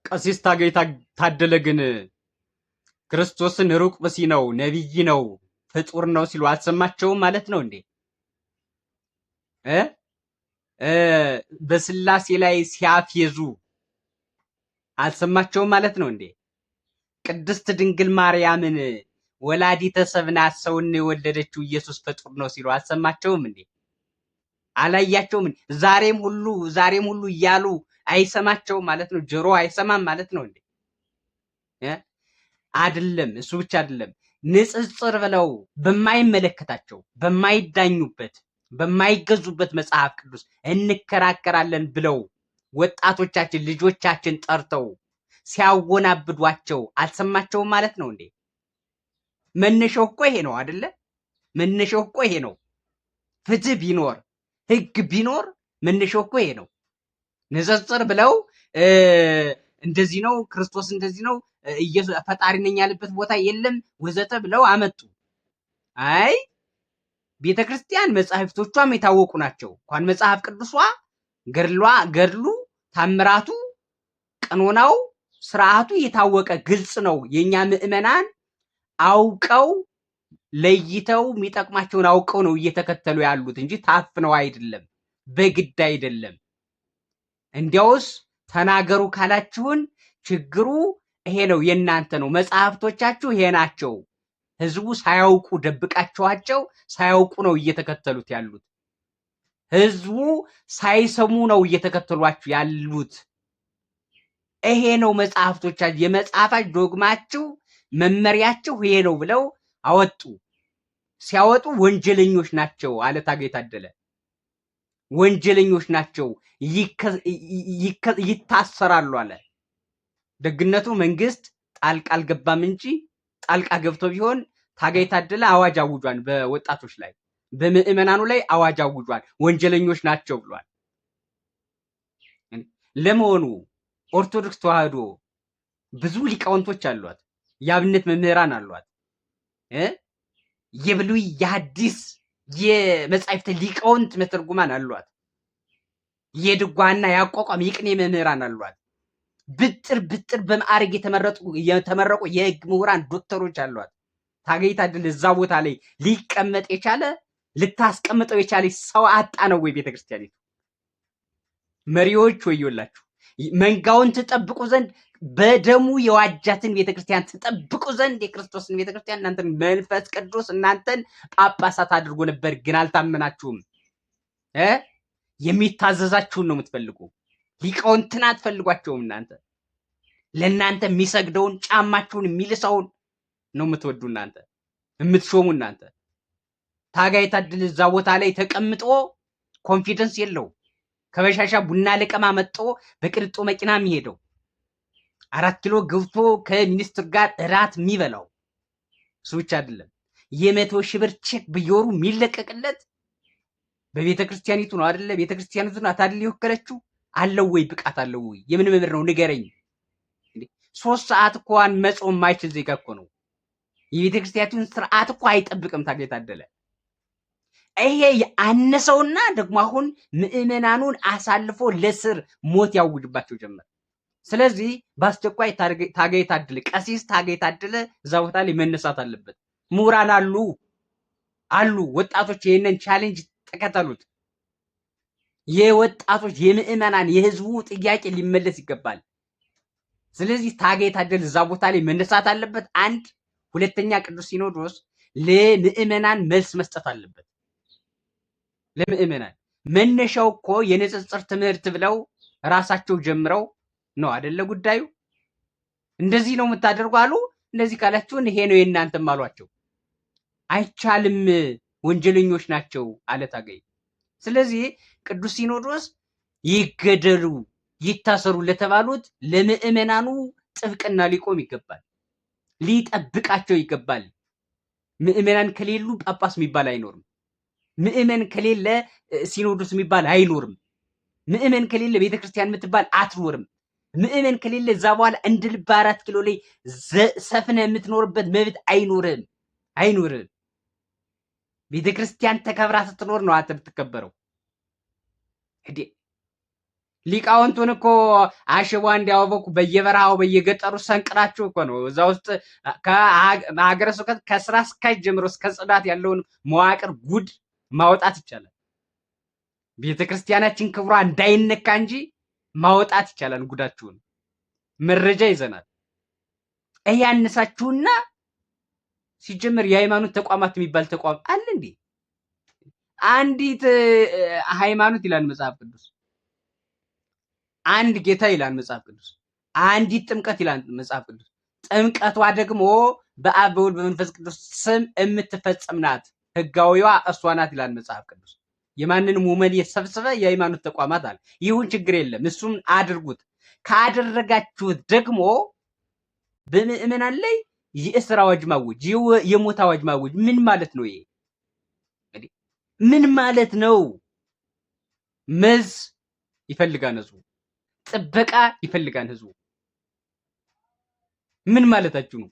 ቀሲስ ታደለ ግን ክርስቶስን ሩቅ ብእሲ ነው፣ ነቢይ ነው፣ ፍጡር ነው ሲሉ አልሰማቸውም ማለት ነው እንዴ? በስላሴ ላይ ሲያፌዙ አልሰማቸውም ማለት ነው እንዴ? ቅድስት ድንግል ማርያምን ወላዲተ ሰብእ ናት፣ ሰውን የወለደችው ኢየሱስ ፍጡር ነው ሲሉ አልሰማቸውም እንዴ? አላያቸውም? ዛሬም ሁሉ እያሉ አይሰማቸውም ማለት ነው? ጆሮ አይሰማም ማለት ነው እንዴ? አይደለም። እሱ ብቻ አይደለም። ንጽጽር ብለው በማይመለከታቸው በማይዳኙበት በማይገዙበት መጽሐፍ ቅዱስ እንከራከራለን ብለው ወጣቶቻችን ልጆቻችን ጠርተው ሲያወናብዷቸው አልሰማቸውም ማለት ነው እንዴ? መነሻው እኮ ይሄ ነው አይደለ? መነሻው እኮ ይሄ ነው። ፍትህ ቢኖር ህግ ቢኖር መነሻው እኮ ይሄ ነው። ንጽጽር ብለው እንደዚህ ነው፣ ክርስቶስ እንደዚህ ነው፣ ኢየሱስ ፈጣሪ ነኝ ያለበት ቦታ የለም ወዘተ ብለው አመጡ። አይ ቤተክርስቲያን መጻሕፍቶቿም የታወቁ ናቸው። እንኳን መጽሐፍ ቅዱሷ ገድሉ፣ ታምራቱ፣ ቀኖናው፣ ስርዓቱ የታወቀ ግልጽ ነው። የኛ ምዕመናን አውቀው ለይተው የሚጠቅማቸውን አውቀው ነው እየተከተሉ ያሉት እንጂ ታፍነው አይደለም፣ በግድ አይደለም። እንዲያውስ ተናገሩ ካላችሁን ችግሩ ይሄ ነው፣ የእናንተ ነው። መጽሐፍቶቻችሁ ይሄ ናቸው። ህዝቡ ሳያውቁ ደብቃችኋቸው ሳያውቁ ነው እየተከተሉት ያሉት። ህዝቡ ሳይሰሙ ነው እየተከተሏችሁ ያሉት። ይሄ ነው መጽሐፍቶቻችሁ፣ የመጽሐፋችሁ ዶግማችሁ፣ መመሪያችሁ ይሄ ነው ብለው አወጡ። ሲያወጡ ወንጀለኞች ናቸው አለ ታጋይ ታደለ። ወንጀለኞች ናቸው፣ ይታሰራሉ አለ። ደግነቱ መንግስት ጣልቃ አልገባም እንጂ ጣልቃ ገብቶ ቢሆን ታጋይ ታደለ አዋጅ አውጇል። በወጣቶች ላይ በምዕመናኑ ላይ አዋጅ አውጇል። ወንጀለኞች ናቸው ብሏል። ለመሆኑ ኦርቶዶክስ ተዋህዶ ብዙ ሊቃውንቶች አሏት፣ የአብነት መምህራን አሏት። የብሉይ የሐዲስ የመጻሕፍት ሊቃውንት መተርጉማን አሏት። የድጓና የአቋቋም የቅኔ መምህራን አሏት። ብጥር በማዕረግ የተመረቁ የህግ ምሁራን ዶክተሮች አሏት። ታጋይ ታደለ እዛ ቦታ ላይ ሊቀመጥ የቻለ ልታስቀምጠው የቻለ ሰው አጣ ነው ወይ? ቤተክርስቲያኒቱ መሪዎች ወዮላችሁ። መንጋውን ትጠብቁ ዘንድ በደሙ የዋጃትን ቤተክርስቲያን ትጠብቁ ዘንድ የክርስቶስን ቤተክርስቲያን እናንተን መንፈስ ቅዱስ እናንተን ጳጳሳት አድርጎ ነበር፣ ግን አልታመናችሁም። የሚታዘዛችሁን ነው የምትፈልጉ። ሊቃውንትን አትፈልጓቸውም። እናንተ ለእናንተ የሚሰግደውን ጫማችሁን የሚልሰውን ነው የምትወዱ፣ እናንተ የምትሾሙ። እናንተ ታጋይ ታደለ እዛ ቦታ ላይ ተቀምጦ ኮንፊደንስ የለው። ከበሻሻ ቡና ለቀማ መጥቶ በቅልጦ መኪና የሚሄደው 4 ኪሎ ገብቶ ከሚኒስትር ጋር እራት የሚበላው እሱ ብቻ አይደለም። የ100 ሺህ ብር ቼክ በየወሩ የሚለቀቅለት በቤተ ክርስቲያኒቱ ነው አይደለ? ቤተ ክርስቲያኒቱ ናት አይደል የወከለችው? አለው ወይ? ብቃት አለው ወይ? የምን መምህር ነው ንገረኝ። 3 ሰዓት እንኳን መጾም ማይችል ዜጋ እኮ ነው። የቤተ ክርስቲያኒቱን ስርዓት እኮ አይጠብቅም ታጋይ ታደለ። ይሄ ያነሰውና ደግሞ አሁን ምዕመናኑን አሳልፎ ለስር ሞት ያውጅባቸው ጀመር። ስለዚህ በአስቸኳይ ታጋይ ታደለ፣ ቀሲስ ታጋይ ታደለ እዛ ቦታ ላይ መነሳት አለበት። ምሁራን አሉ ወጣቶች ይሄንን ቻሌንጅ ተከተሉት። የወጣቶች የምዕመናን የህዝቡ ጥያቄ ሊመለስ ይገባል። ስለዚህ ታጋይ ታደለ እዛ ቦታ ላይ መነሳት አለበት። አንድ ሁለተኛ ቅዱስ ሲኖዶስ ለምዕመናን መልስ መስጠት አለበት። ለምዕመናን መነሻው እኮ የንጽጽር ትምህርት ብለው ራሳቸው ጀምረው ነው አይደለ? ጉዳዩ እንደዚህ ነው የምታደርጉ አሉ። እንደዚህ ካላችሁን ይሄ ነው የእናንተም አሏቸው። አይቻልም፣ ወንጀለኞች ናቸው አለ ታጋይ። ስለዚህ ቅዱስ ሲኖዶስ ይገደሉ ይታሰሩ ለተባሉት ለምዕመናኑ ጥብቅና ሊቆም ይገባል፣ ሊጠብቃቸው ይገባል። ምዕመናን ከሌሉ ጳጳስ የሚባል አይኖርም። ምዕመን ከሌለ ሲኖዶስ የሚባል አይኖርም። ምዕመን ከሌለ ቤተክርስቲያን የምትባል አትኖርም። ምዕመን ከሌለ እዛ በኋላ እንደ ልብ 4 ኪሎ ላይ ሰፍነ የምትኖርበት መብት አይኖርም። ቤተክርስቲያን ተከብራ ስትኖር ነው አንተ የምትከበረው። ሊቃውንቱን እኮ አሽቧ እንዲያወበኩ በየበረሃው በየገጠሩ ሰንቅራችሁ እኮ ነው። እዛ ውስጥ ከሀገረ ስብከት ከስራ አስኪያጅ ጀምሮ እስከ ጽዳት ያለውን መዋቅር ጉድ ማውጣት ይቻላል። ቤተክርስቲያናችን ክብሯ እንዳይነካ እንጂ ማውጣት ይቻላል። ጉዳችሁን መረጃ ይዘናል። ያነሳችሁና ሲጀምር የሃይማኖት ተቋማት የሚባል ተቋም አለ እንዴ? አንዲት ሃይማኖት ይላል መጽሐፍ ቅዱስ፣ አንድ ጌታ ይላል መጽሐፍ ቅዱስ፣ አንዲት ጥምቀት ይላል መጽሐፍ ቅዱስ። ጥምቀቷ ደግሞ በአብ በወልድ በመንፈስ ቅዱስ ስም የምትፈጸም ናት። ህጋዊዋ እሷ ናት ይላል መጽሐፍ ቅዱስ። የማንንም ወመን የሰብስበ የሃይማኖት ተቋማት አለ። ይሁን ችግር የለም፣ እሱም አድርጉት። ካደረጋችሁት ደግሞ በምእመናን ላይ የእስር አዋጅ ማወጅ፣ የሞት አዋጅ ማወጅ ምን ማለት ነው? ይሄ ምን ማለት ነው? መዝ ይፈልጋን ህዝቡ፣ ጥበቃ ይፈልጋን ህዝቡ። ምን ማለታችሁ ነው?